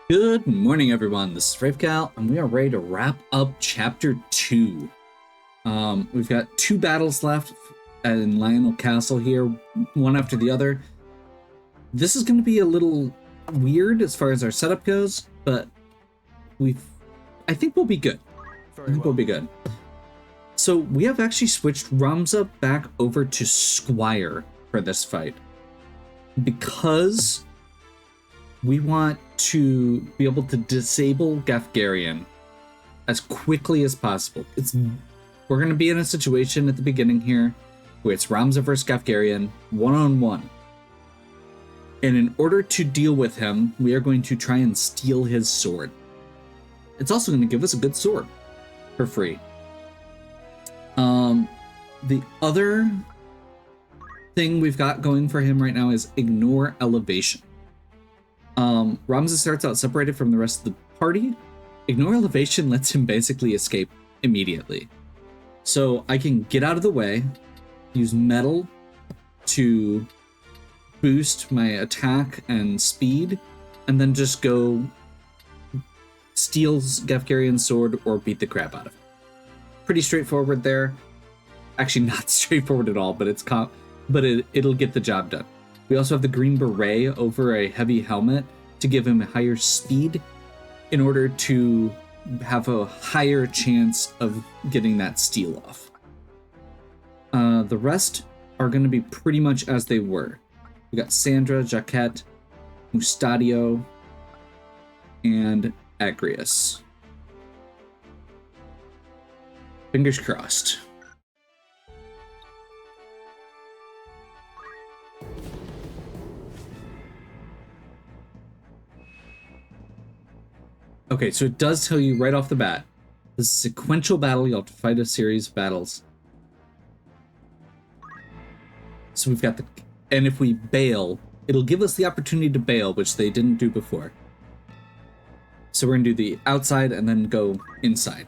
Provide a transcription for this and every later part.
Good morning, everyone. This is Ravecal, and we are ready to wrap up Chapter 2. We've got 2 battles left in Lionel Castle here, one after the other. This is going to be a little weird as far as our setup goes, but I think we'll be good. We'll be good. So we have actually switched Ramza back over to Squire for this fight, because we want to be able to disable Gafgarian as quickly as possible. We're going to be in a situation at the beginning here where it's Ramza versus Gafgarian, one-on-one. And in order to deal with him, we are going to try and steal his sword. It's also going to give us a good sword for free. The other thing we've got going for him right now is ignore elevation. Ramza starts out separated from the rest of the party. Ignore elevation lets him basically escape immediately. So I can get out of the way, use metal to boost my attack and speed, and then just go steal Gafgarian's sword or beat the crap out of him. Pretty straightforward there. Actually, not straightforward at all, but it'll get the job done. We also have the green beret over a heavy helmet to give him a higher speed in order to have a higher chance of getting that steal off. The rest are going to be pretty much as they were. We got Sandra, Jaquette, Mustadio, and Agrius. Fingers crossed. Okay, so it does tell you right off the bat, this is a sequential battle. You'll have to fight a series of battles. So we've got and if we bail, it'll give us the opportunity to bail, which they didn't do before. So we're gonna do the outside and then go inside.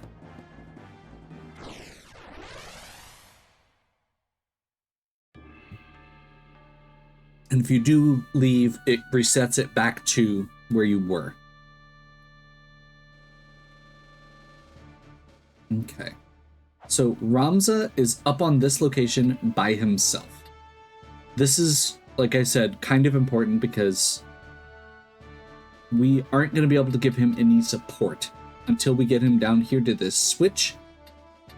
And if you do leave, it resets it back to where you were. Okay, so Ramza is up on this location by himself. This is, like I said, kind of important because we aren't going to be able to give him any support until we get him down here to this switch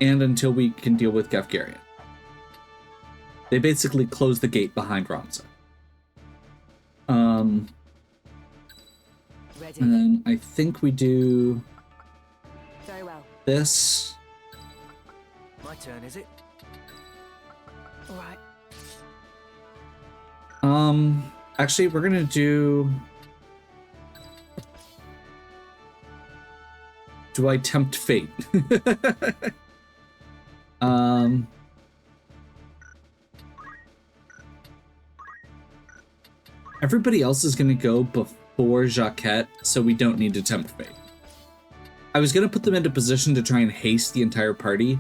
and until we can deal with Gafgarian. They basically close the gate behind Ramza. Ready. And then I think we do Very well. this. My turn, is it? All right. Actually, we're gonna do. Do I tempt fate? Everybody else is gonna go before Jaquette, so we don't need to tempt fate. I was gonna put them into position to try and haste the entire party,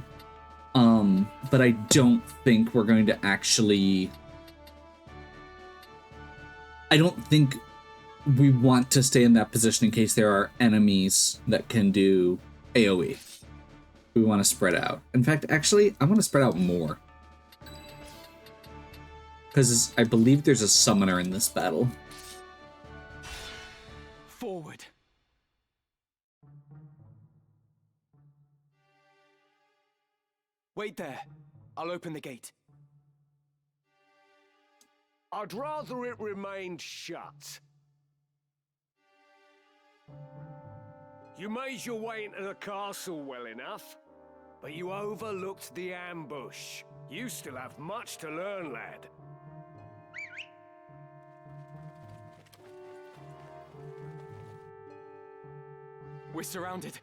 but I don't think we're going to actually. I don't think we want to stay in that position in case there are enemies that can do AoE. We want to spread out. In fact, actually, I want to spread out more. Because I believe there's a summoner in this battle. Forward. Wait there. I'll open the gate. I'd rather it remained shut. You made your way into the castle well enough, but you overlooked the ambush. You still have much to learn, lad. We're surrounded.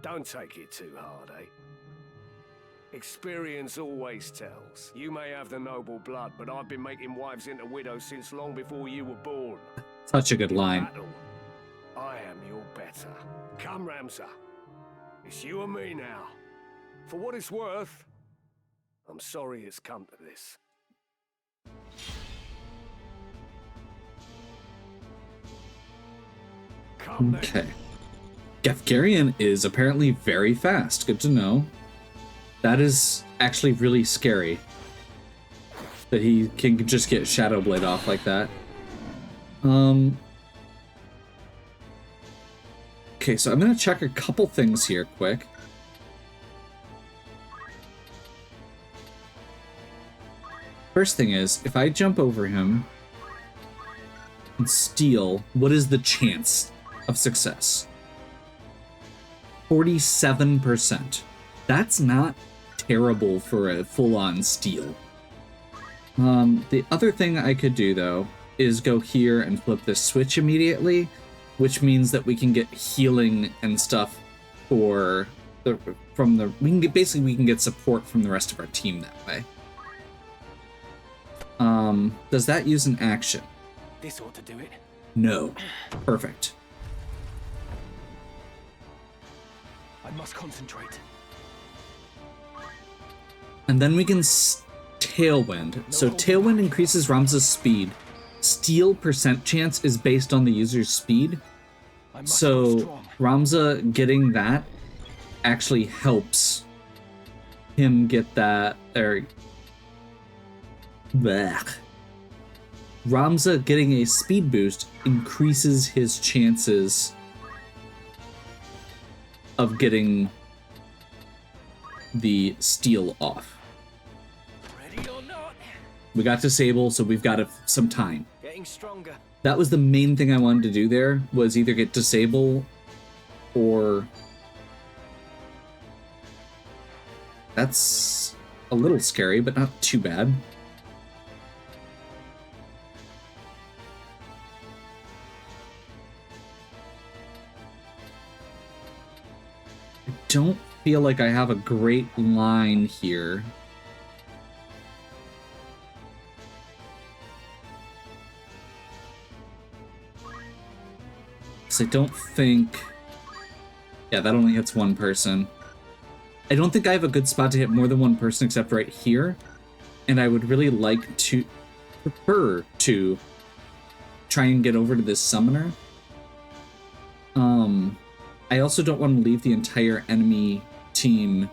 Don't take it too hard, eh? Experience always tells. You may have the noble blood, but I've been making wives into widows since long before you were born. Such a good line. Battle, I am your better. Come, Ramza. It's you and me now. For what it's worth, I'm sorry it's come to this. Come then. Okay. Gefgarian is apparently very fast. Good to know. That is actually really scary. That he can just get Shadow Blade off like that. Okay, so I'm gonna check a couple things here quick. First thing is, if I jump over him and steal, what is the chance of success? 47%. That's not terrible for a full-on steal. The other thing I could do, though, is go here and flip this switch immediately, which means that we can get healing and stuff for the we can get support from the rest of our team that way. Does that use an action? This ought to do it. No. Perfect. I must concentrate. And then we can Tailwind. So Tailwind increases Ramza's speed. Steal percent chance is based on the user's speed. I must be So strong. Ramza getting that actually helps him get that, or blech. Ramza getting a speed boost increases his chances of getting the steal off. Ready or not? We got Disable, so we've got some time. Getting stronger. That was the main thing I wanted to do there, was either get Disable or... That's a little scary, but not too bad. I don't feel like I have a great line here. So I don't think... Yeah, that only hits one person. I don't think I have a good spot to hit more than one person except right here. And I would really like to... prefer to try and get over to this summoner. I also don't want to leave the entire enemy team...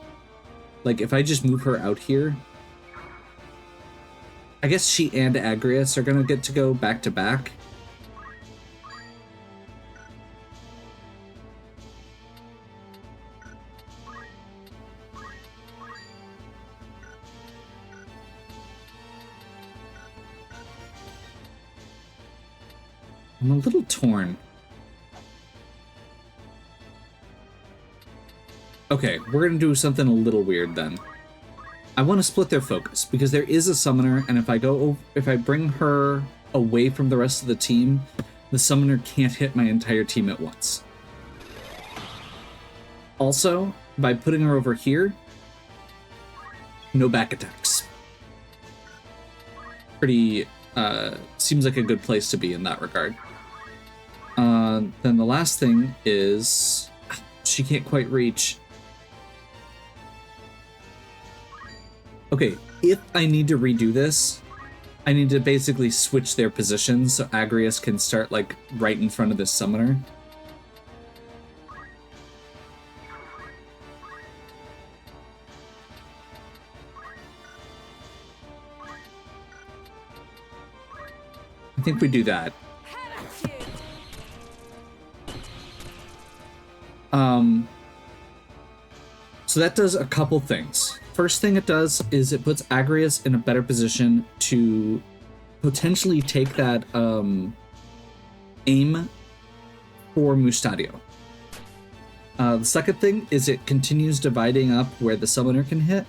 Like, if I just move her out here... I guess she and Agrias are gonna get to go back to back. I'm a little torn. Okay, we're gonna do something a little weird then. I want to split their focus because there is a summoner, and if I bring her away from the rest of the team, the summoner can't hit my entire team at once. Also, by putting her over here, no back attacks. Pretty, seems like a good place to be in that regard. Then the last thing is, she can't quite reach. Okay, if I need to redo this, I need to basically switch their positions so Agrias can start, like, right in front of this summoner. I think we do that. So that does a couple things. First thing it does is it puts Agrias in a better position to potentially take that aim for Mustadio. The second thing is it continues dividing up where the summoner can hit.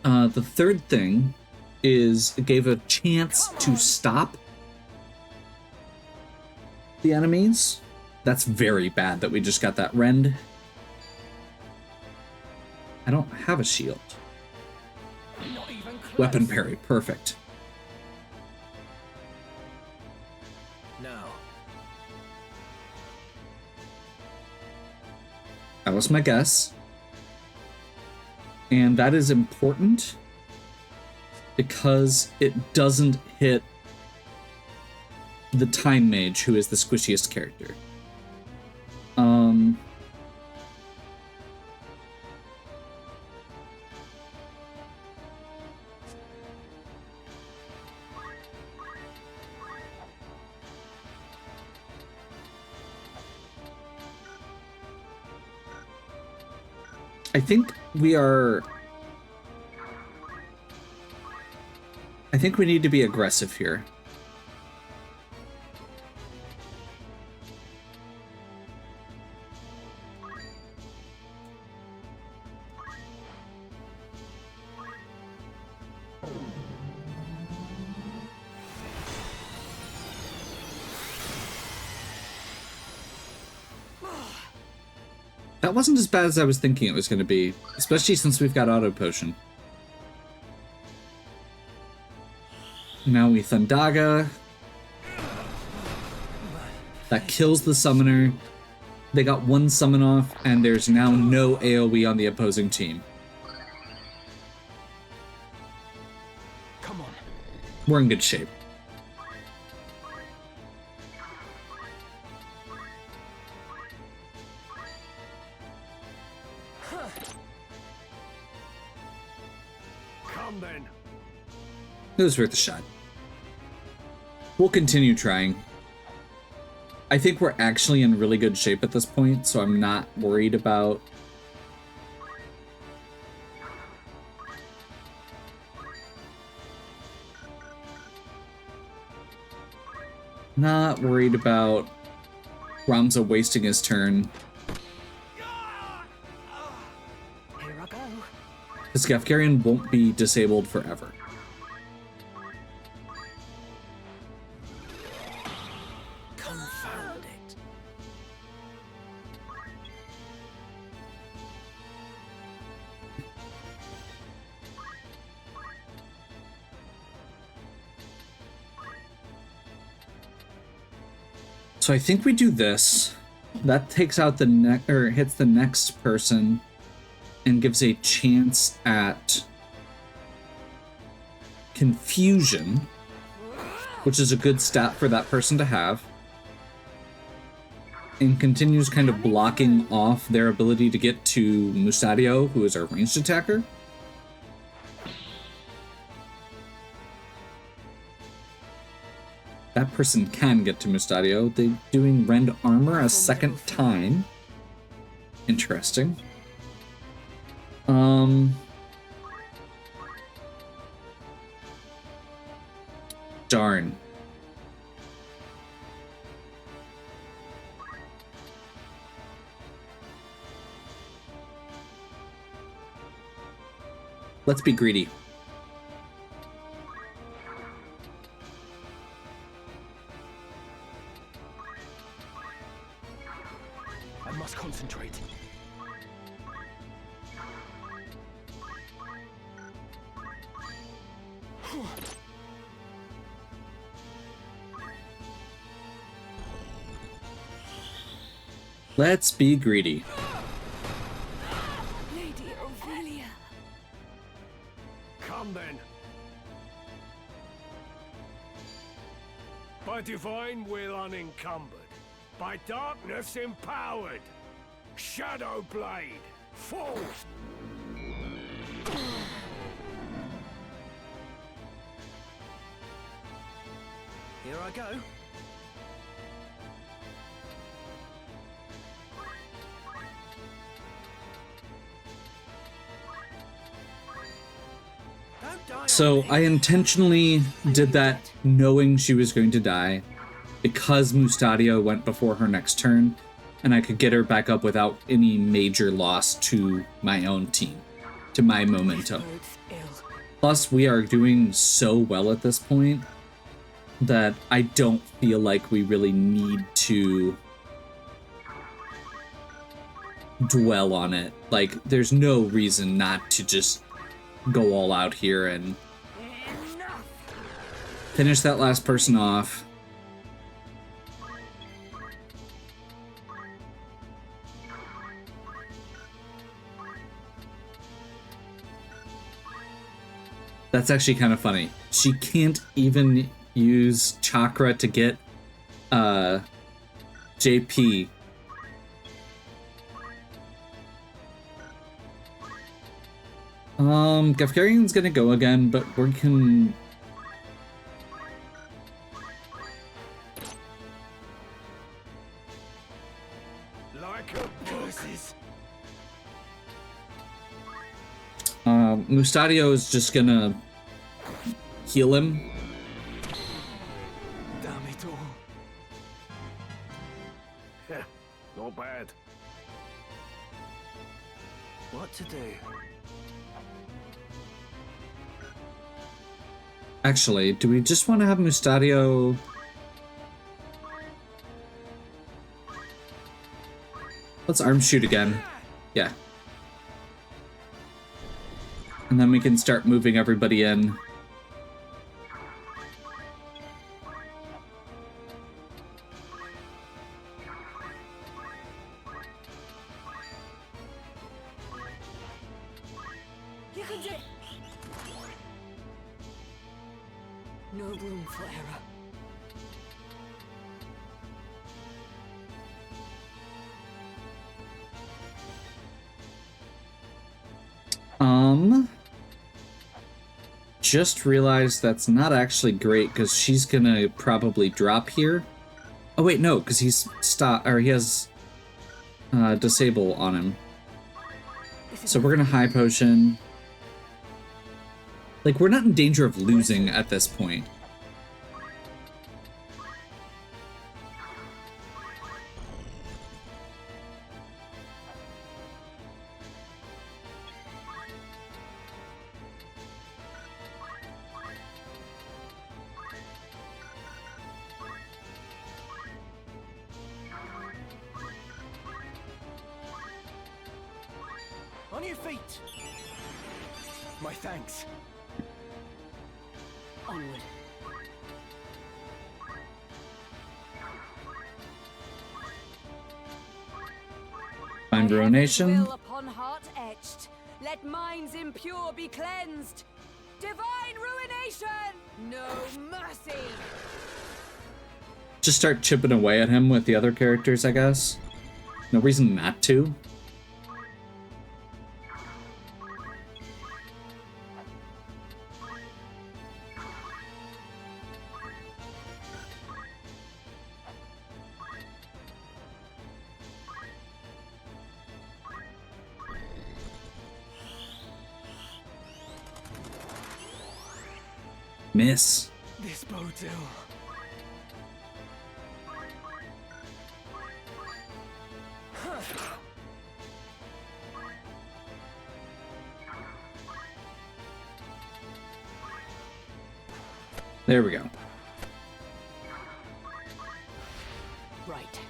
The third thing is it gave a chance to stop the enemies. That's very bad that we just got that rend. I don't have a shield. Not even close. Weapon parry, perfect. Now. That was my guess. And that is important because it doesn't hit the Time Mage, who is the squishiest character. I think we need to be aggressive here. That wasn't as bad as I was thinking it was going to be, especially since we've got Auto Potion. Now we Thundaga. That kills the summoner. They got one summon off, and there's now no AoE on the opposing team. Come on. We're in good shape. Come then. It was worth a shot. We'll continue trying. I think we're actually in really good shape at this point, so I'm not worried about Ramza wasting his turn. Here I go. Because Gefgarian won't be disabled forever. Confound it. So I think we do this. That takes out the hits the next person and gives a chance at confusion, which is a good stat for that person to have. And continues kind of blocking off their ability to get to Musadio, who is our ranged attacker. That person can get to Mustadio. They're doing Rend Armor a second time. Interesting. Darn. Let's be greedy. I must concentrate. Let's be greedy. Lady Ophelia. Come then. By divine will unencumbered, by darkness empowered, Shadow Blade, fall! Here I go. Don't die on So me. I intentionally did that knowing she was going to die because Mustadio went before her next turn, and I could get her back up without any major loss to my own team, to my momentum. Bodes ill. Plus, we are doing so well at this point that I don't feel like we really need to dwell on it. Like, there's no reason not to just go all out here and finish that last person off. That's actually kind of funny. She can't even use chakra to get JP. Gafgarian's gonna go again, but we can... Like a Curses. Mustadio is just gonna heal him. Damn it all. Heh, not bad. What to do? Actually, do we just want to have Mustadio... Let's arm shoot again. Yeah. And then we can start moving everybody in. You can do it. No room for error. Just realized that's not actually great because she's gonna probably drop here. Oh wait, no, because he has disable on him. So we're gonna high potion. Like, we're not in danger of losing at this point. On your feet. My thanks. Onward. Find ruination. Will upon heart etched. Let minds impure be cleansed. Divine ruination. No mercy. Just start chipping away at him with the other characters, I guess. No reason not to. Miss. This bodes ill. There we go. Right.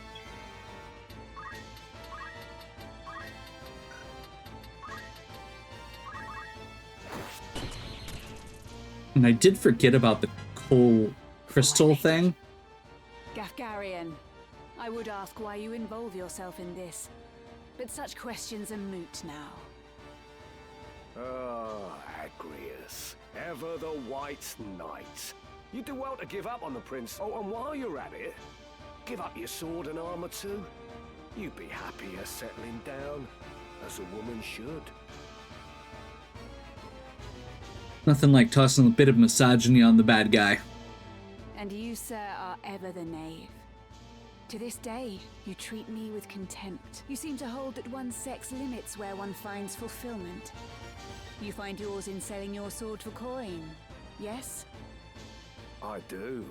And I did forget about the coal crystal thing. Gafgarian, I would ask why you involve yourself in this, but such questions are moot now. Ah, Agrius, ever the White Knight. You do well to give up on the prince. Oh, and while you're at it, give up your sword and armor too. You'd be happier settling down, as a woman should. Nothing like tossing a bit of misogyny on the bad guy. And you, sir, are ever the knave. To this day, you treat me with contempt. You seem to hold that one's sex limits where one finds fulfillment. You find yours in selling your sword for coin, yes? I do.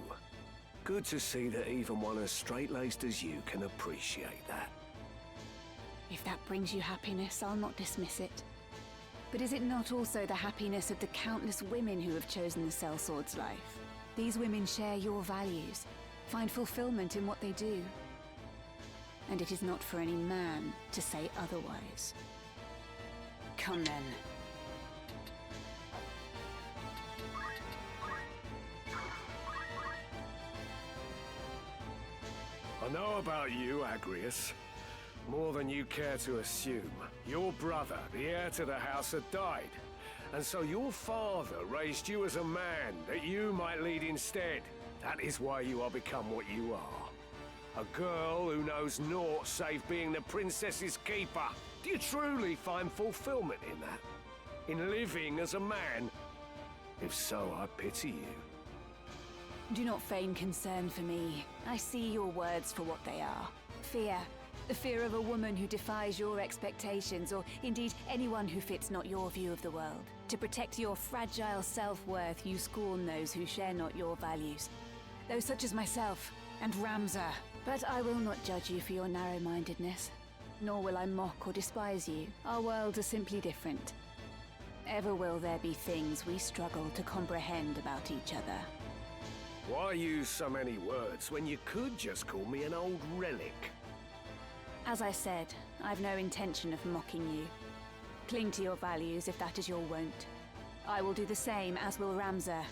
Good to see that even one as straight-laced as you can appreciate that. If that brings you happiness, I'll not dismiss it. But is it not also the happiness of the countless women who have chosen the sellsword's life? These women share your values, find fulfillment in what they do. And it is not for any man to say otherwise. Come then. I know about you, Agrius. More than you care to assume. Your brother, the heir to the house, had died. And so your father raised you as a man that you might lead instead. That is why you are become what you are. A girl who knows naught save being the princess's keeper. Do you truly find fulfillment in that? In living as a man? If so, I pity you. Do not feign concern for me. I see your words for what they are. Fear. The fear of a woman who defies your expectations, or indeed anyone who fits not your view of the world. To protect your fragile self-worth, you scorn those who share not your values. Those such as myself and Ramza. But I will not judge you for your narrow-mindedness. Nor will I mock or despise you. Our worlds are simply different. Ever will there be things we struggle to comprehend about each other. Why use so many words when you could just call me an old relic? As I said, I've no intention of mocking you. Cling to your values if that is your wont. I will do the same, as will Ramza.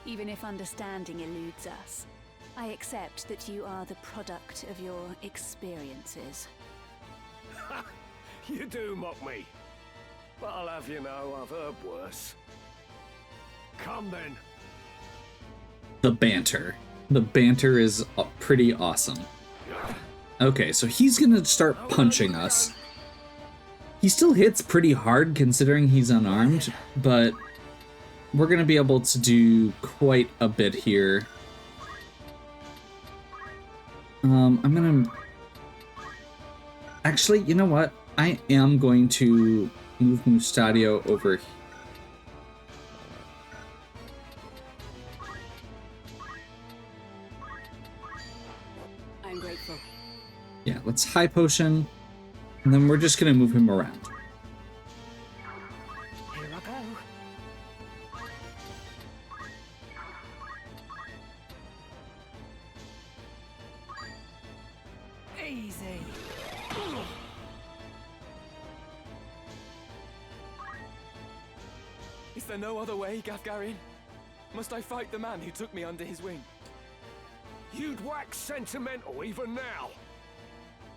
Even if understanding eludes us, I accept that you are the product of your experiences. You do mock me. But I'll have you know, I've heard worse. Come then. The banter. The banter is pretty awesome. Okay, so he's gonna start punching us. He still hits pretty hard considering he's unarmed, but we're gonna be able to do quite a bit here. I'm gonna... Actually, you know what? I am going to move Mustadio over here. I'm grateful. Yeah, let's high potion, and then we're just gonna move him around. Here I go. Easy. Is there no other way, Gafgarian? Must I fight the man who took me under his wing? You'd wax sentimental even now.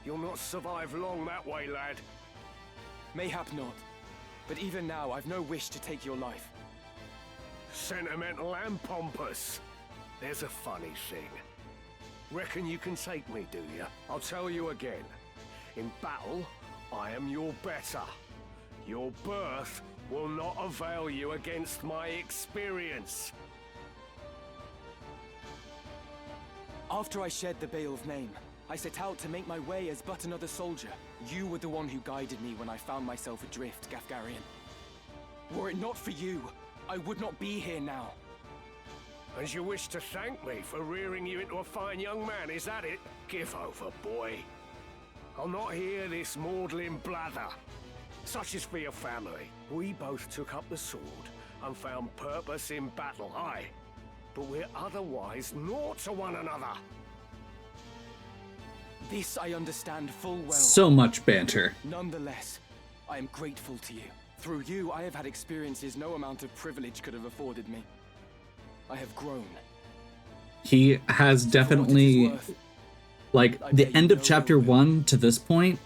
You'll not survive long that way, lad. Mayhap not. But even now, I've no wish to take your life. Sentimental and pompous. There's a funny thing. Reckon you can take me, do you? I'll tell you again. In battle, I am your better. Your birth will not avail you against my experience. After I shed the Bale of Name, I set out to make my way as but another soldier. You were the one who guided me when I found myself adrift, Gafgarian. Were it not for you, I would not be here now. And you wish to thank me for rearing you into a fine young man, is that it? Give over, boy. I'll not hear this maudlin blather. Such is for your family. We both took up the sword and found purpose in battle, aye. But we're otherwise naught to one another. This I understand full well. So much banter. Nonetheless, I am grateful to you. Through you, I have had experiences no amount of privilege could have afforded me. I have grown. He has definitely, like, the end of chapter 1 to this point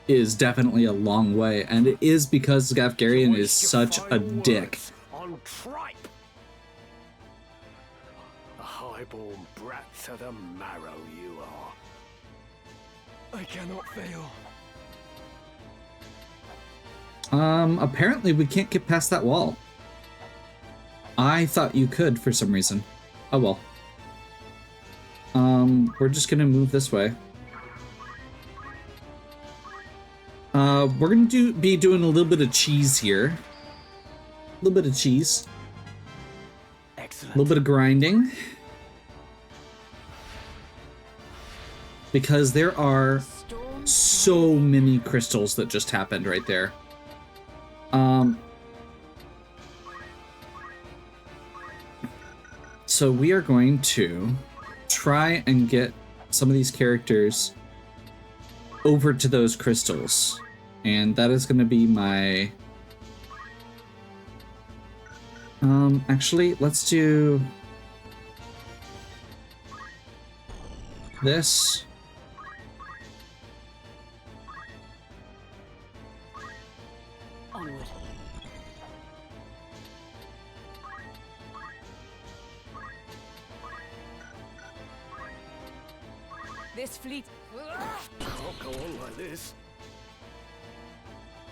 is definitely a long way, and it is because Gafgarian is such a dick. On tripe. A highborn brat to the marrow you are. I cannot fail. Apparently we can't get past that wall. I thought you could for some reason. Oh well. We're just gonna move this way. We're gonna be doing a little bit of cheese here. A little bit of cheese. Excellent. A little bit of grinding. Because there are so many crystals that just happened right there. So we are going to try and get some of these characters over to those crystals. And that is going to be my... actually, let's do this. Onward. This fleet... Can't go on like this.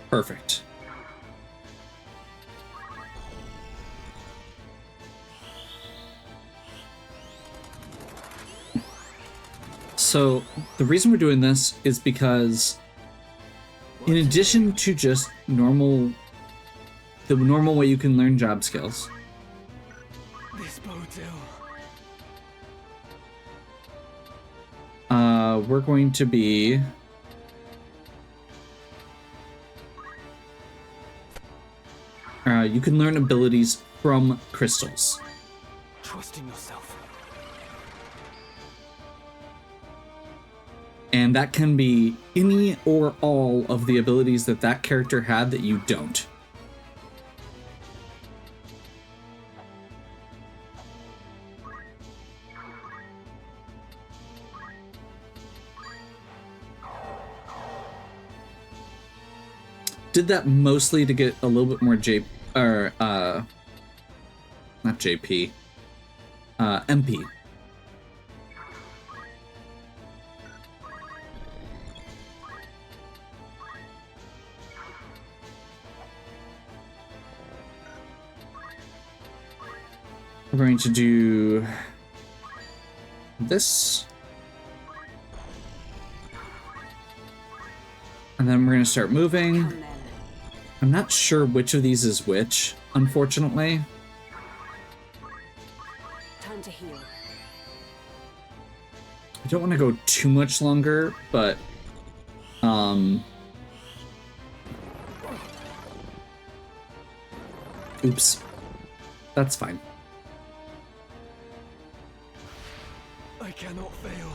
Perfect. So the reason we're doing this is because in addition to just the normal way you can learn job skills, This bodes ill. we're going to be you can learn abilities from crystals. Trust in yourself. And that can be any or all of the abilities that that character had that you don't. Did that mostly to get a little bit more not JP, MP. We're going to do this. And then we're going to start moving. Come then. I'm not sure which of these is which, unfortunately. Time to heal. I don't want to go too much longer, but oops. That's fine. I cannot fail.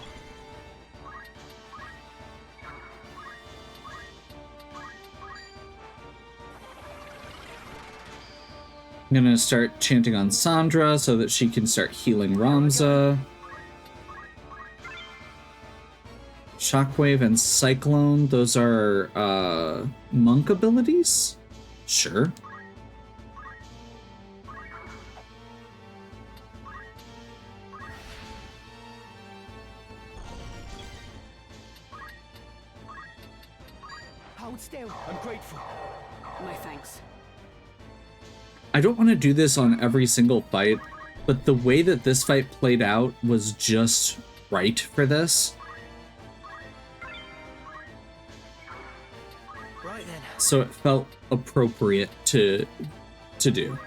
I'm gonna start chanting on Sandra so that she can start healing Ramza. Shockwave and Cyclone, those are monk abilities? Sure. Hold still. I'm grateful. My thanks. I don't want to do this on every single fight, but the way that this fight played out was just right for this. Right then. So it felt appropriate to do.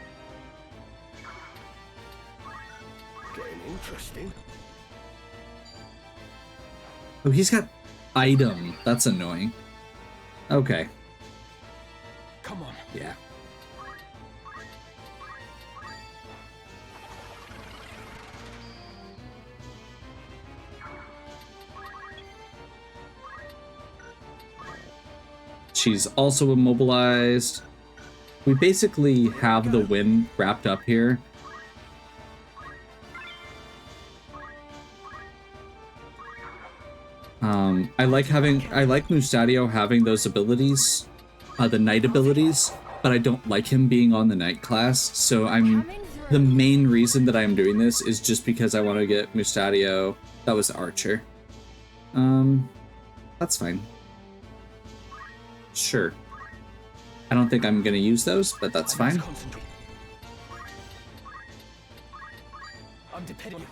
Getting interesting. Oh, he's got item. That's annoying. Okay. Come on. Yeah. She's also immobilized. We basically have the win wrapped up here. I like Mustadio having those abilities, the knight abilities, but I don't like him being on the knight class. So the main reason that I'm doing this is just because I want to get Mustadio. That was Archer. That's fine. Sure. I don't think I'm gonna use those, but that's I must fine. concentrate. I'm depending on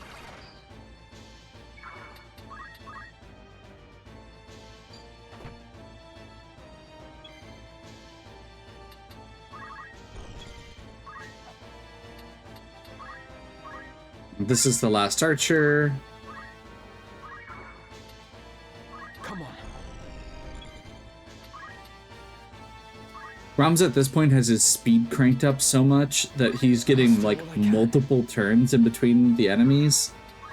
you. This is the last Archer. Come on. Ramza at this point has his speed cranked up so much that he's getting like multiple turns in between the enemies,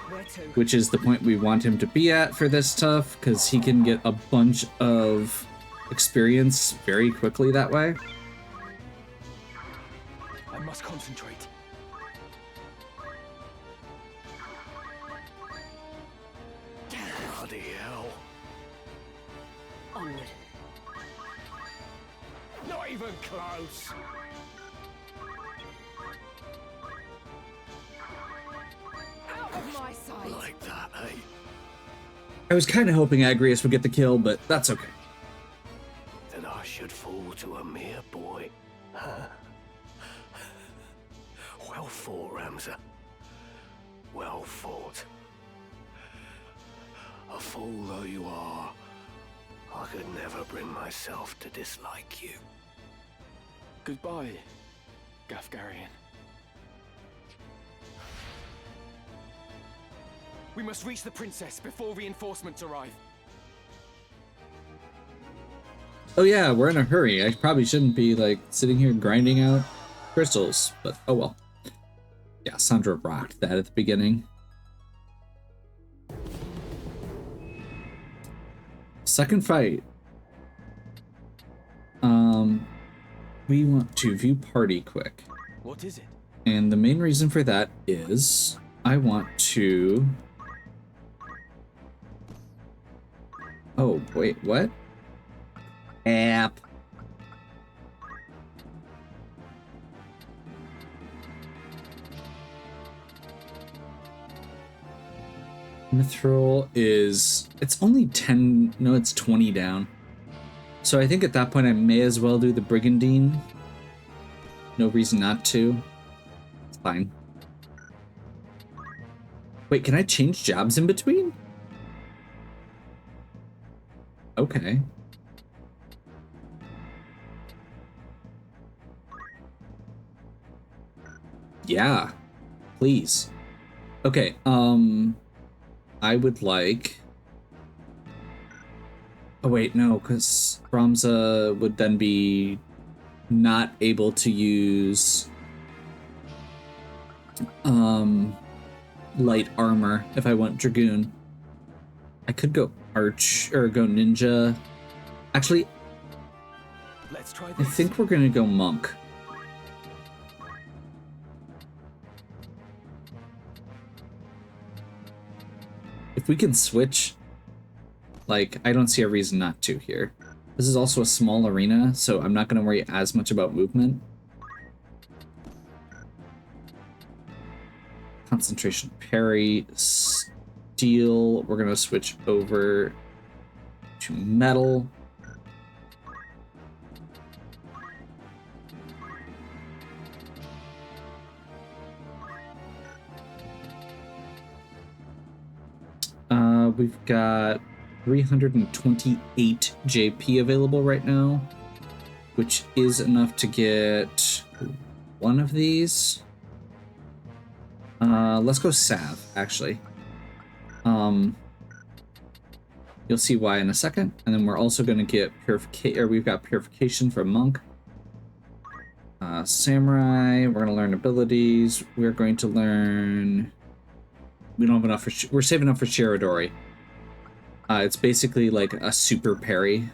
Where to? which is the point we want him to be at for this stuff, because he can get a bunch of experience very quickly that way. I must concentrate. Bloody hell. Onward. Not even close. Out of my sight. Like that, eh? I was kind of hoping Agrius would get the kill, but that's okay. That I should fall to a mere boy. Huh? Well fought, Ramza. Well fought. A fool though you are, I could never bring myself to dislike you. Goodbye, Gafgarian. We must reach the princess before reinforcements arrive. Oh yeah, we're in a hurry. I probably shouldn't be like sitting here grinding out crystals, but oh well. Yeah, Sandra rocked that at the beginning. Second fight. We want to view party quick. What is it? And the main reason for that is I want to... Oh, wait, what? App. Mithril is... It's only 10... No, it's 20 down. So I think at that point I may as well do the Brigandine. No reason not to. It's fine. Wait, can I change jobs in between? Okay. Yeah. Please. Okay, I would like... Oh wait, no, because Ramza would then be not able to use light armor if I went Dragoon. I could go Arch or go Ninja. Actually, Let's try I this. think we're gonna go Monk. If we can switch, like, I don't see a reason not to here. This is also a small arena, so I'm not going to worry as much about movement. Concentration parry, steel. We're going to switch over to metal. We've got 328 JP available right now, which is enough to get one of these. Let's go Sav, actually. You'll see why in a second. And then we're also going to get purification, or we've got purification from Monk. Samurai, we're going to learn abilities. We're going to learn... We don't have enough for... We're saving up for Shiradori. It's basically like a super parry.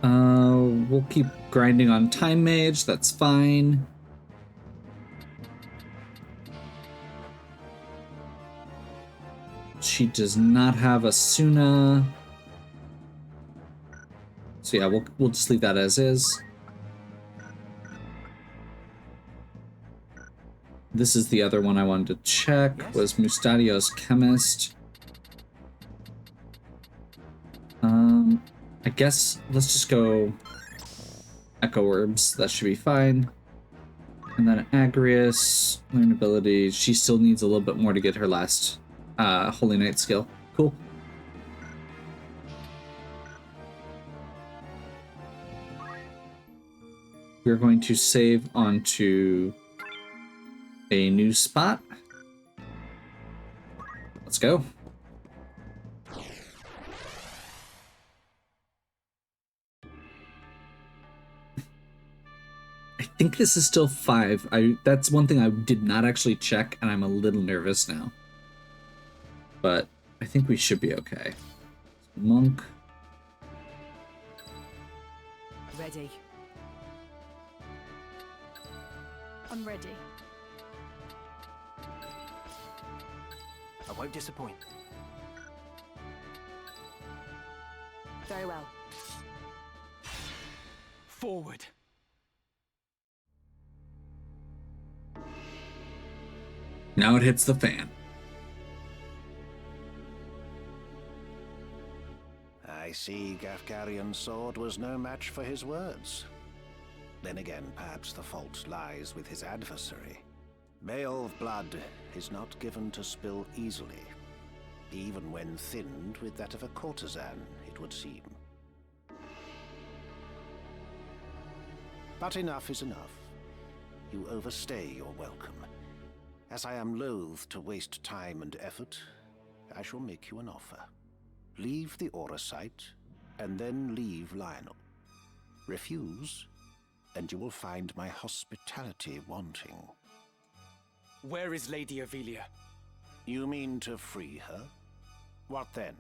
We'll keep grinding on Time Mage, that's fine. She does not have a Suna. So yeah, we'll just leave that as is. This is the other one I wanted to check, was Mustadio's Chemist. I guess let's just go Echo Herbs, that should be fine. And then Agrius, learn abilities. She still needs a little bit more to get her last Holy Knight skill. Cool. We're going to save onto a new spot. Let's go. I think this is still 5. That's one thing I did not actually check, and I'm a little nervous now. But I think we should be okay. Monk. Ready. I'm ready. I won't disappoint. Very well. Forward. Now it hits the fan. I see Gafgarian's sword was no match for his words. Then again, perhaps the fault lies with his adversary. Male blood is not given to spill easily, even when thinned with that of a courtesan, it would seem. But enough is enough. You overstay your welcome. As I am loath to waste time and effort, I shall make you an offer. Leave the Aura site, and then leave Lionel. Refuse, and you will find my hospitality wanting. Where is Lady Ivalice? You mean to free her? What then?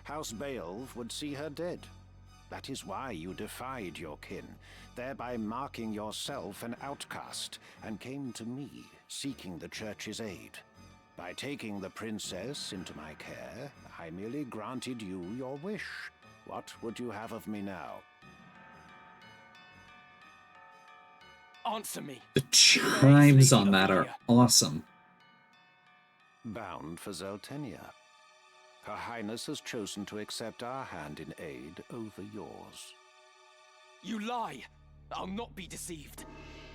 House Beowulf would see her dead. That is why you defied your kin, thereby marking yourself an outcast, and came to me, seeking the Church's aid. By taking the princess into my care, I merely granted you your wish. What would you have of me now? Answer me. The chimes on that are awesome. Bound for Zeltenia. Her Highness has chosen to accept our hand in aid over yours. You lie! I'll not be deceived.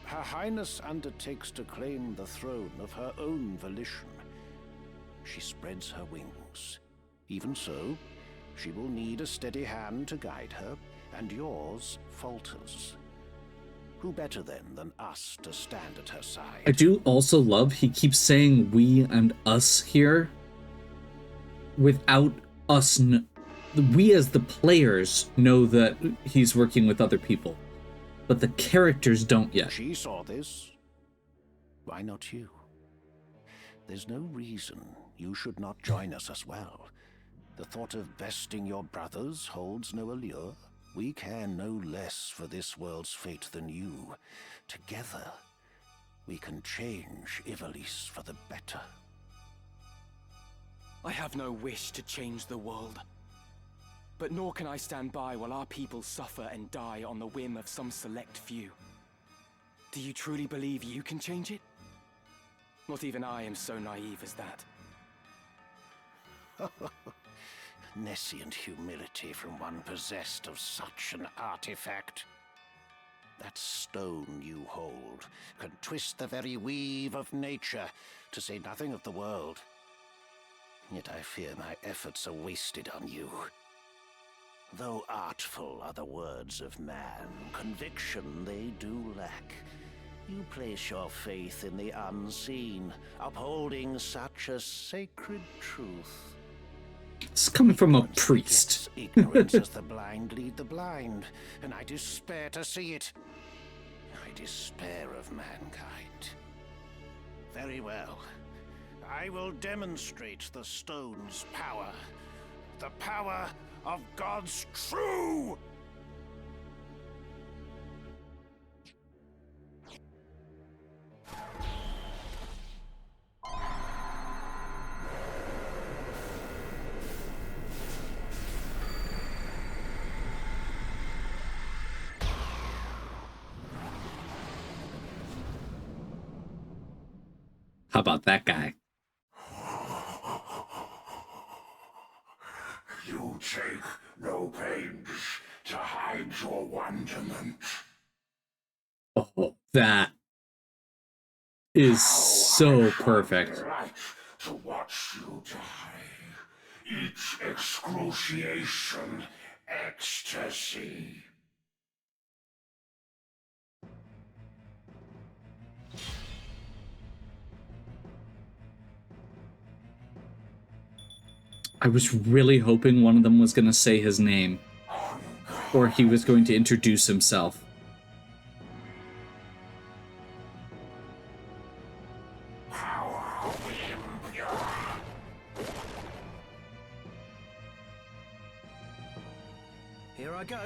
Her Highness undertakes to claim the throne of her own volition. She spreads her wings. Even so, she will need a steady hand to guide her, and yours falters. Who better then than us to stand at her side? I do also love he keeps saying we and us here without us. We as the players know that he's working with other people, but the characters don't yet. She saw this. Why not you? There's no reason you should not join us as well. The thought of besting your brothers holds no allure. We care no less for this world's fate than you. Together, we can change Ivalice for the better. I have no wish to change the world. But nor can I stand by while our people suffer and die on the whim of some select few. Do you truly believe you can change it? Not even I am so naive as that. Nescient humility from one possessed of such an artifact. That stone you hold can twist the very weave of nature, to say nothing of the world. Yet I fear my efforts are wasted on you. Though artful are the words of man, conviction they do lack. You place your faith in the unseen, upholding such a sacred truth. It's coming from a priest. Ignorance as the blind lead the blind, and I despair to see it. I despair of mankind. Very well. I will demonstrate the stone's power. The power of God's true! How about that guy? You take no pains to hide your wonderment. Oh, that is so perfect. Right to watch you die. Each excruciation, ecstasy. I was really hoping one of them was going to say his name, or he was going to introduce himself. Power impure. Here I go.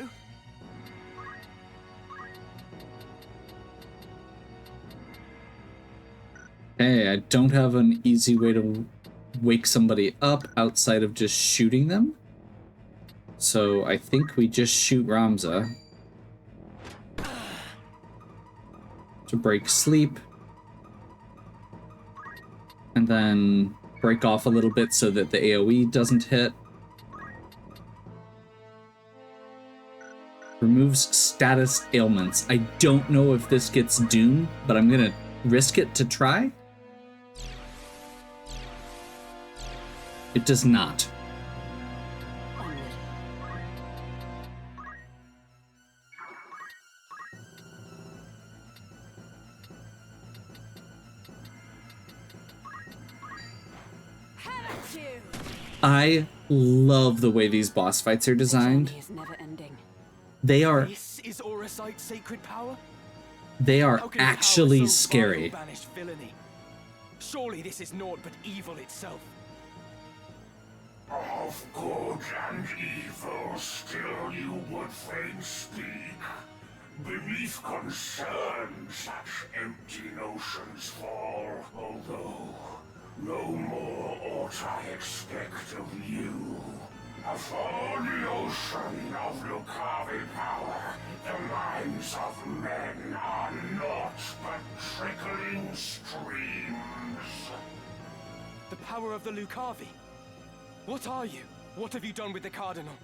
Hey, I don't have an easy way to wake somebody up outside of just shooting them. So I think we just shoot Ramza to break sleep. And then break off a little bit so that the AoE doesn't hit. Removes status ailments. I don't know if this gets Doom, but I'm gonna risk it to try. It does not. I love the way these boss fights are designed. Is never ending. They are This is Auracite's sacred power? they are How can a power actually so scary. vile banish villainy? Surely this is naught but evil itself. Of good and evil still you would fain speak. Beneath concern such empty notions fall, although no more ought I expect of you. Afore the ocean of Lucavi power, the minds of men are naught but trickling streams. The power of the Lucavi. What are you? What have you done with the Cardinal?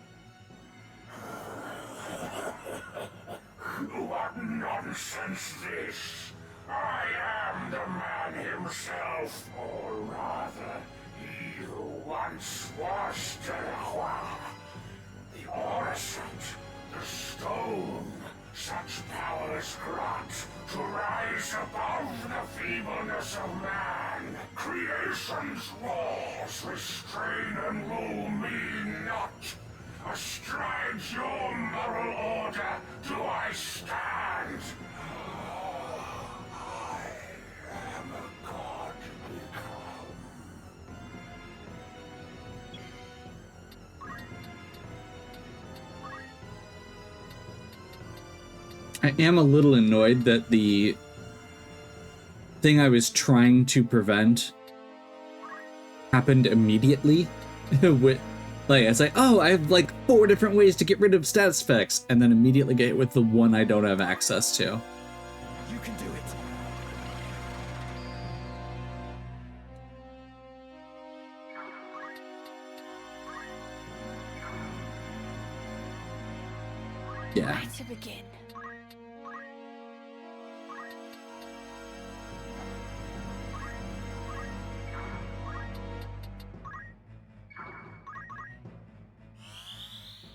What nonsense this! I am the man himself, or rather, he who once was Delacroix. The Auracite, the stone, such powers grant to rise above the feebleness of man. Creation's laws restrain and rule me not. Astride your moral order do I stand. I am a god become. I am a little annoyed that the thing I was trying to prevent happened immediately. With, like, it's like, oh, I have like 4 different ways to get rid of status effects, and then immediately get hit with the one I don't have access to. You can do it. Yeah. Where to begin?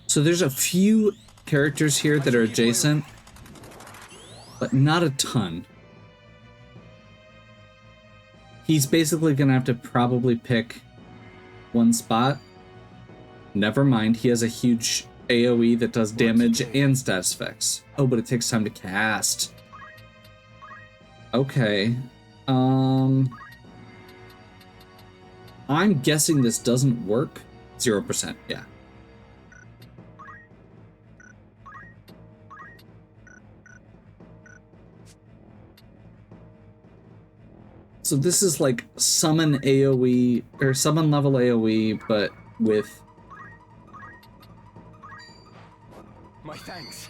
So there's a few characters here that are adjacent, but not a ton. He's basically gonna have to probably pick one spot. Never mind, he has a huge AoE that does damage and status effects. Oh, but it takes time to cast. Okay. I'm guessing this doesn't work. 0%, yeah. So this is like summon AoE, or summon level AoE, but with... My thanks.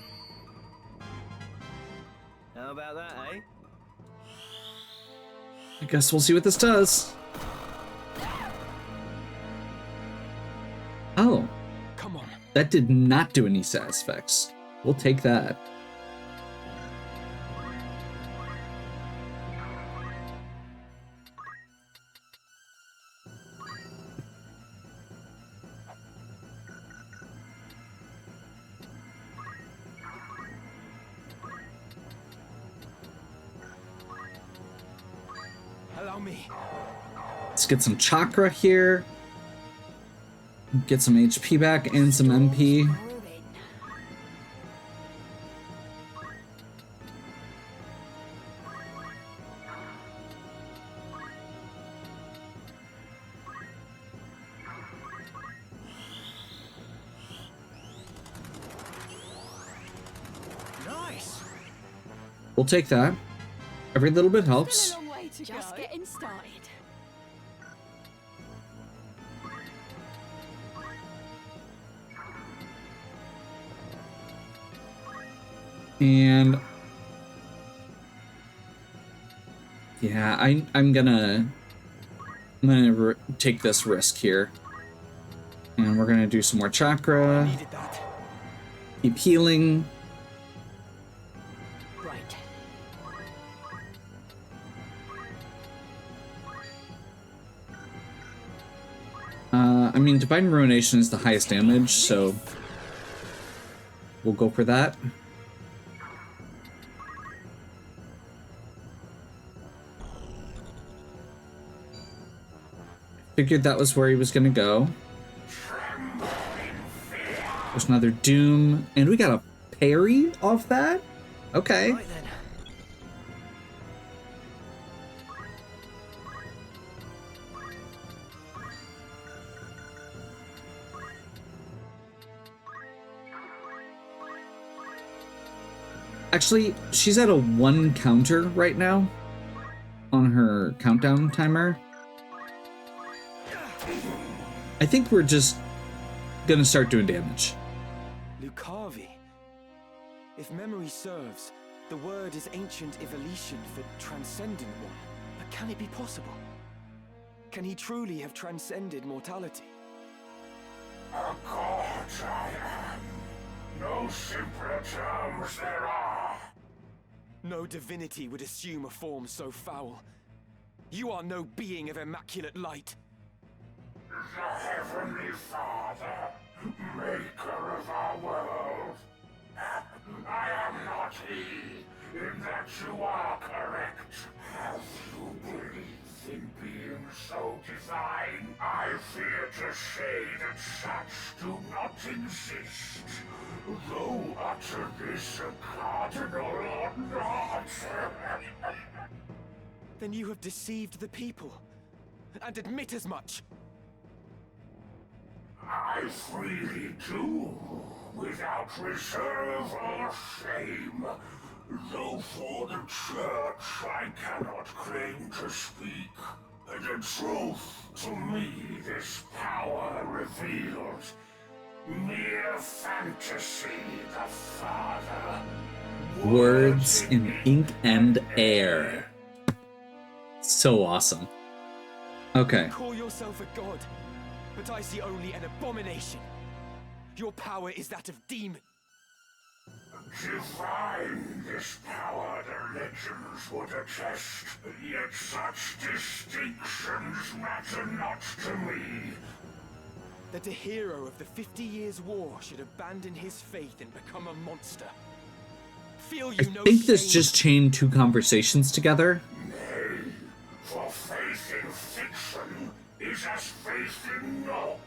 How about that, eh? I guess we'll see what this does. Oh, Come on. that did not do any status effects. We'll take that. Allow me. Let's get some chakra here. Get some HP back and some MP. Ruin. Nice. We'll take that. Every little bit Still helps. a long way to Just go. getting started. And yeah, I'm gonna I'm gonna take this risk here. And we're gonna do some more chakra. Needed that. Keep healing. Right. I mean, Divine Ruination is the highest damage, so we'll go for that. Figured that was where he was gonna go. There's another Doom, and we got a parry off that? Okay. Right then. Actually, she's at a 1 counter right now on her countdown timer. I think we're just gonna start doing damage. Lucavi. If memory serves, the word is ancient Ivalician for transcendent one. But can it be possible? Can he truly have transcended mortality? A god I am. No simpler terms there are. No divinity would assume a form so foul. You are no being of immaculate light. The Heavenly Father, maker of our world. I am not he, in that you are correct. Have you believed in being so divine? I fear to say that such do not exist. Though utter this a cardinal or not. Then you have deceived the people, and admit as much. I freely do, without reserve or shame. Though for the church I cannot claim to speak. And in truth, to me this power revealed. Mere fantasy, the Father. Words in ink and air. So awesome. Okay. Call yourself a god, but I see only an abomination. Your power is that of demon. Divine this power the legends would attest, yet such distinctions matter not to me. That a hero of the 50 Years' War should abandon his faith and become a monster. Feel you I no think this shame? just chained 2 conversations together. Nay, for faith in fiction is as faith in naught.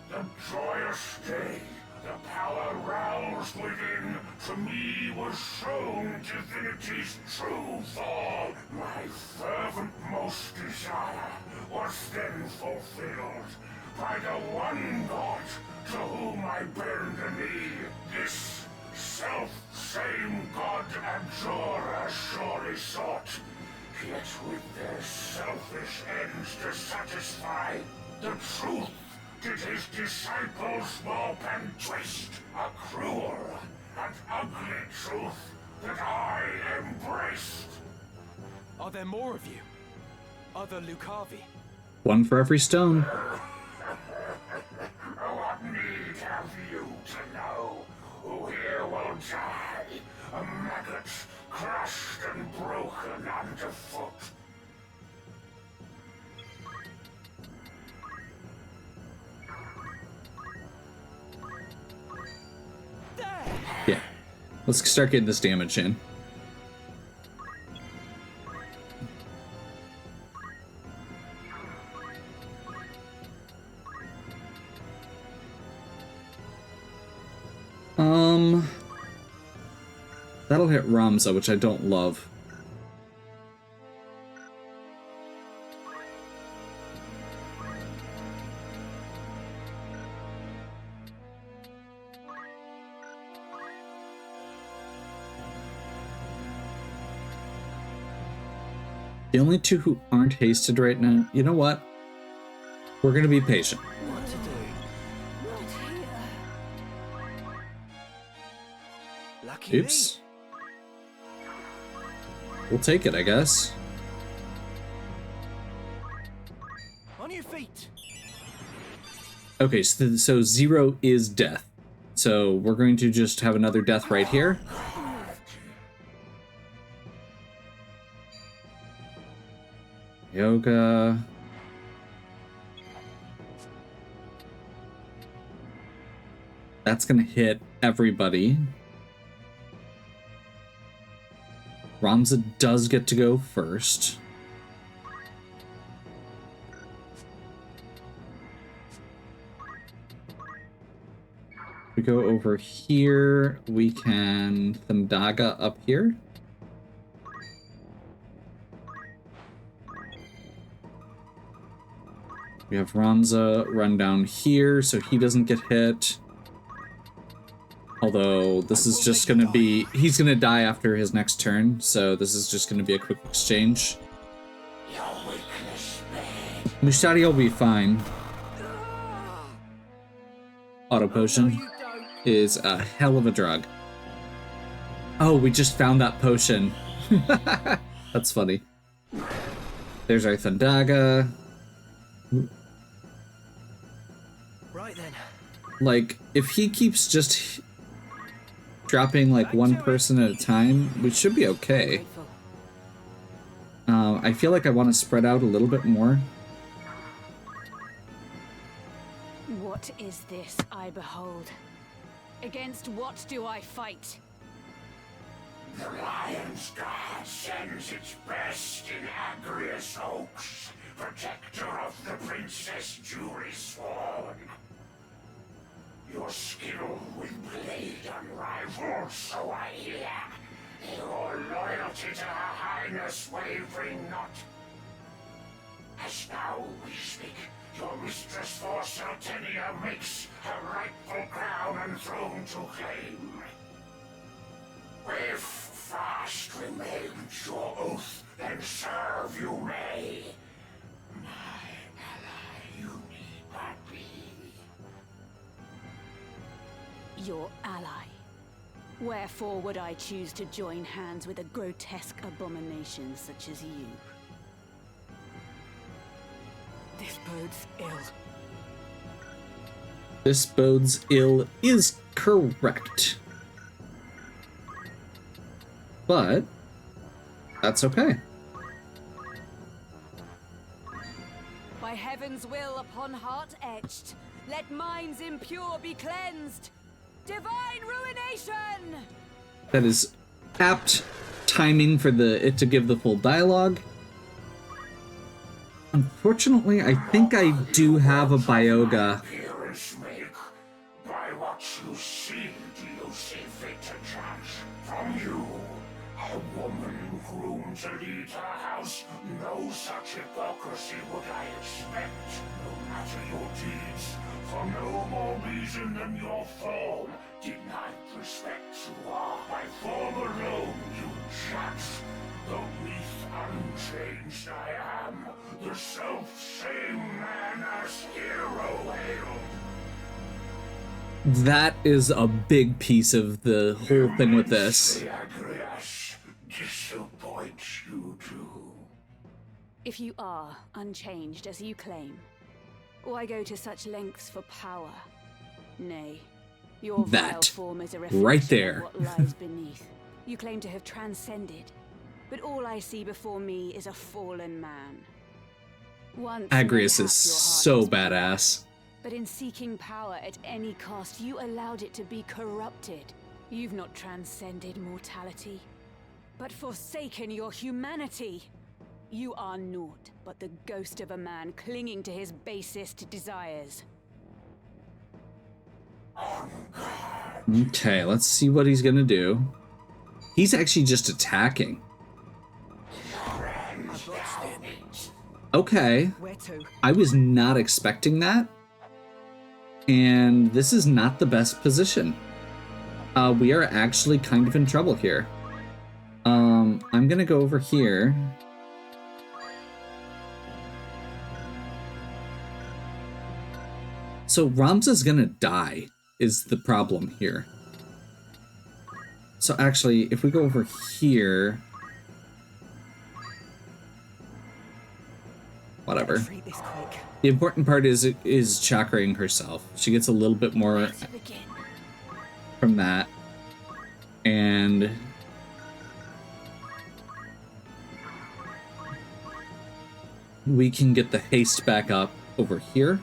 The joyous day, the power roused within, to me was shown divinity's true form. My fervent most desire was then fulfilled by the one God to whom I bend the knee. This self-same God Abjurer surely sought, yet with their selfish ends to satisfy the truth. Did his disciples warp and twist a cruel and ugly truth that I embraced? Are there more of you? Other Lucavi? 1 for every stone. What need have you to know? Who here will die? A maggot crushed and broken underfoot. Yeah. Let's start getting this damage in. That'll hit Ramza, which I don't love. The only 2 who aren't hasted right now, you know what? We're gonna be patient. What to do? Lucky Oops. We'll take it, I guess. On your feet! Okay, so 0 is death. So we're going to just have another death right here. Yoga. That's gonna hit everybody. Ramza does get to go first. We go over here. We can Thandaga up here. We have Ramza run down here so he doesn't get hit. Although this is just going to be... He's going to die after his next turn, so this is just going to be a quick exchange. Mushtari will be fine. Auto potion is a hell of a drug. Oh, we just found that potion. That's funny. There's our Thandaga. Right then. Like, if he keeps just dropping like one person at a time, we should be okay. I feel like I want to spread out a little bit more. What is this I behold? Against what do I fight? The Lion's Guard sends its best in Agrius Oaks, protector of the Princess Julie Sworn. Your skill with blade unrivaled, so I hear. Your loyalty to Her Highness wavering not. As now we speak, your mistress for Sartenia makes her rightful crown and throne to claim. If fast remains your oath, then serve you may. My ally you need but be. Your ally. Wherefore would I choose to join hands with a grotesque abomination such as you? This bodes ill. This bodes ill is correct. But that's okay. By heaven's will upon heart etched, let minds impure be cleansed. Divine ruination! That is apt timing for it to give the full dialogue. Unfortunately, I think I do have a Bioga. Appearance make. By what you see do you see fit to judge? From you, a woman groomed to lead her house, no such hypocrisy would I expect. No matter your deeds, for no more reason than your form. Denied respect you are, by form alone you judge. Though neath unchanged I am, the self-same man as hero hailed. That is a big piece of the whole thing with this. Agrias disappoints you too. If you are unchanged as you claim, why go to such lengths for power? Nay, your vile That form is a reflection right there. of what lies beneath. You claim to have transcended, but all I see before me is a fallen man. Once Agrius mayhap is your heart so was pure, badass. but in seeking power at any cost, you allowed it to be corrupted. You've not transcended mortality, but forsaken your humanity. You are naught but the ghost of a man clinging to his basest desires. Okay, let's see what he's gonna do. He's actually just attacking. Okay, Where to? I was not expecting that. And this is not the best position. We are actually kind of in trouble here. I'm gonna go over here. So Ramza's gonna die is the problem here. So actually, if we go over here... whatever. Treat this quick. The important part is chakraing herself. She gets a little bit more To begin. from that. And we can get the haste back up over here.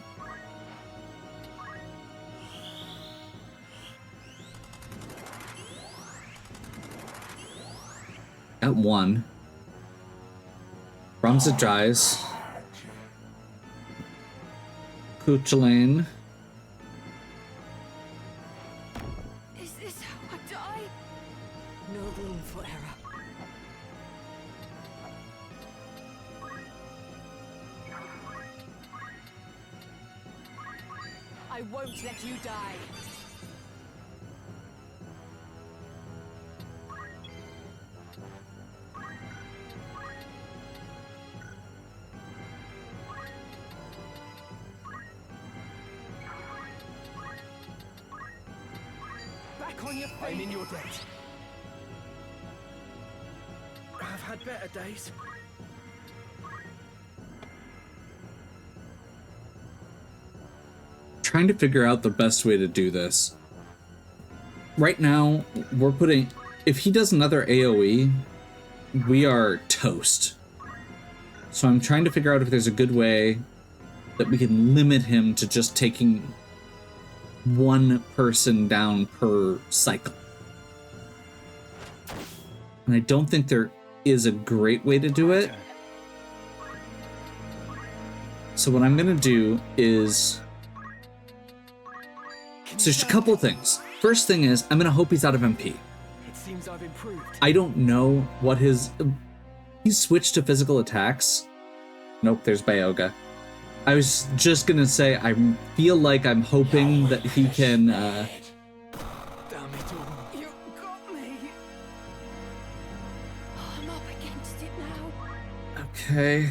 At 1. Ramza dries. Kuchelain. Is this how I die? No room for error. I won't let you die. Back on your feet. I'm in your debt. I've had better days. Trying to figure out the best way to do this. Right now, we're putting... If he does another AoE, we are toast. So I'm trying to figure out if there's a good way that we can limit him to just taking one person down per cycle. And I don't think there is a great way to do it. So what I'm going to do is... So there's a couple of things. First thing is, I'm going to hope he's out of MP. It seems I've improved. I don't know what his... He's switched to physical attacks. Nope, there's Byoga. I was just going to say, I feel like I'm hoping that he can... Damn it all. You got me. I'm up against it now. Okay.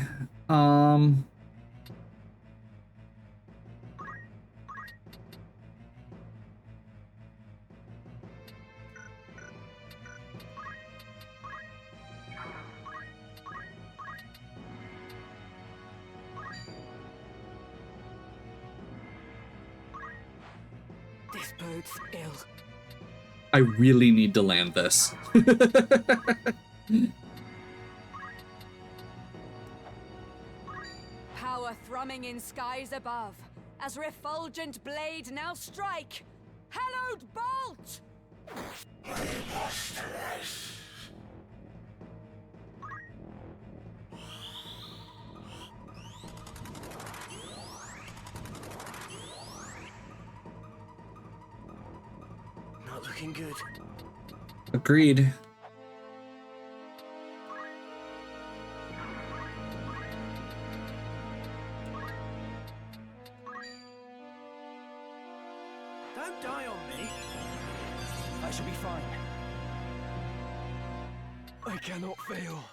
This bodes ill. I really need to land this. Power thrumming in skies above, as refulgent blade now strike. Hallowed bolt! Not looking good. Agreed. Don't die on me. I shall be fine. I cannot fail.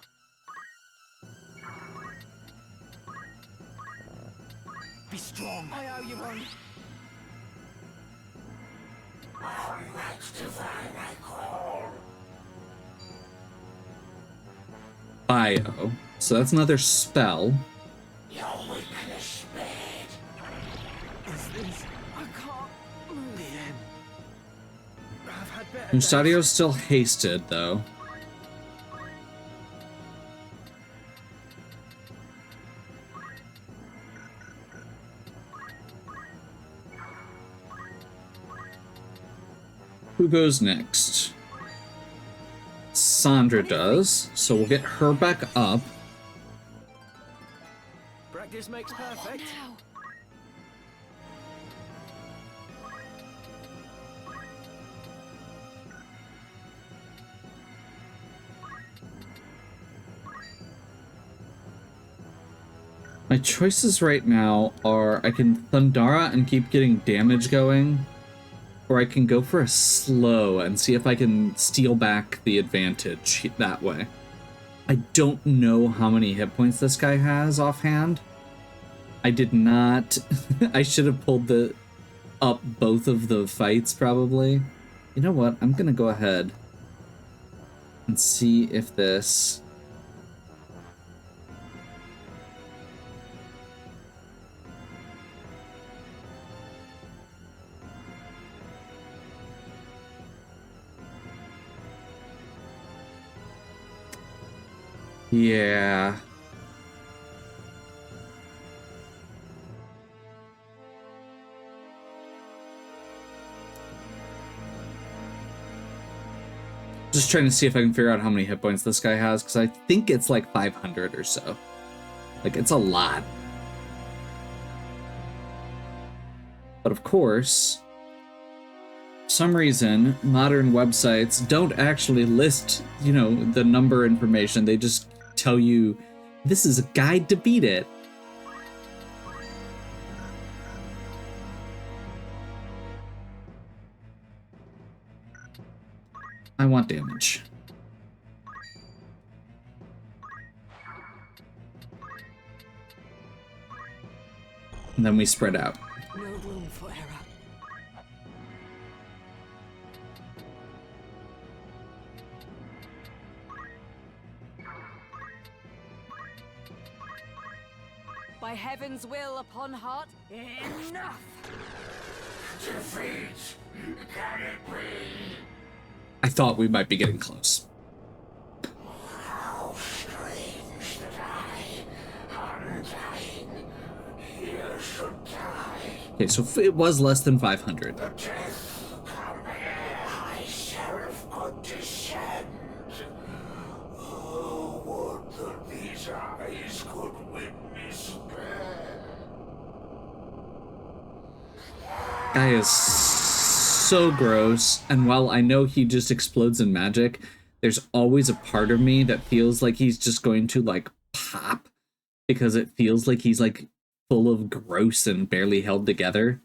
Be strong. I owe you one. Bio. So that's another spell. Your weakness made. Is this? I can't move. The end. I've had better days. Mustadio's still hasted, though. Who goes next? Sandra does, so we'll get her back up. Practice makes perfect. Now. My choices right now are I can Thundara and keep getting damage going, or I can go for a slow and see if I can steal back the advantage that way. I don't know how many hit points this guy has offhand. I did not... I should have pulled up both of the fights, probably. You know what? I'm going to go ahead and see if this... Yeah. Just trying to see if I can figure out how many hit points this guy has, because I think it's like 500 or so. Like, it's a lot. But of course, for some reason, modern websites don't actually list, you know, the number information. They just tell you, this is a guide to beat it. I want damage. And then we spread out. No room for error. By heaven's will upon heart, enough! Defeat! Can it be? I thought we might be getting close. How strange that I, undying, here should die. Okay, so it was less than 500. The death come here, high sheriff could descend. Oh, would that these eyes could witness Guy is so gross, and while I know he just explodes in magic, there's always a part of me that feels like he's just going to like pop, because it feels like he's like full of gross and barely held together.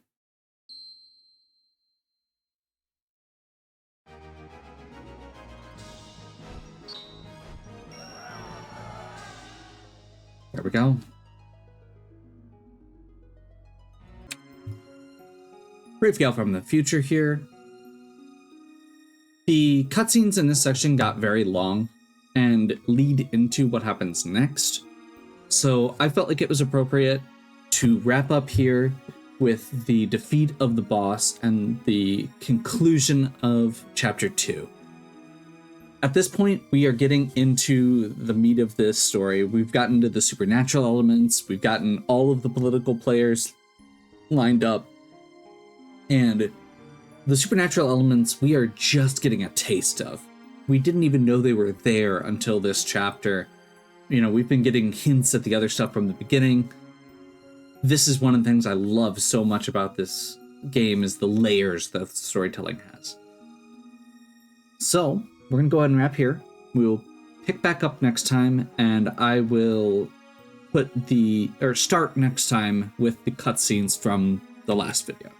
There we go. Brave Gal from the future here. The cutscenes in this section got very long and lead into what happens next. So I felt like it was appropriate to wrap up here with the defeat of the boss and the conclusion of Chapter 2. At this point, we are getting into the meat of this story. We've gotten to the supernatural elements, we've gotten all of the political players lined up, and the supernatural elements we are just getting a taste of. We didn't even know they were there until this chapter. You know, we've been getting hints at the other stuff from the beginning. This is one of the things I love so much about this game, is the layers that the storytelling has. So, we're going to go ahead and wrap here. We'll pick back up next time, and I will start next time with the cutscenes from the last video.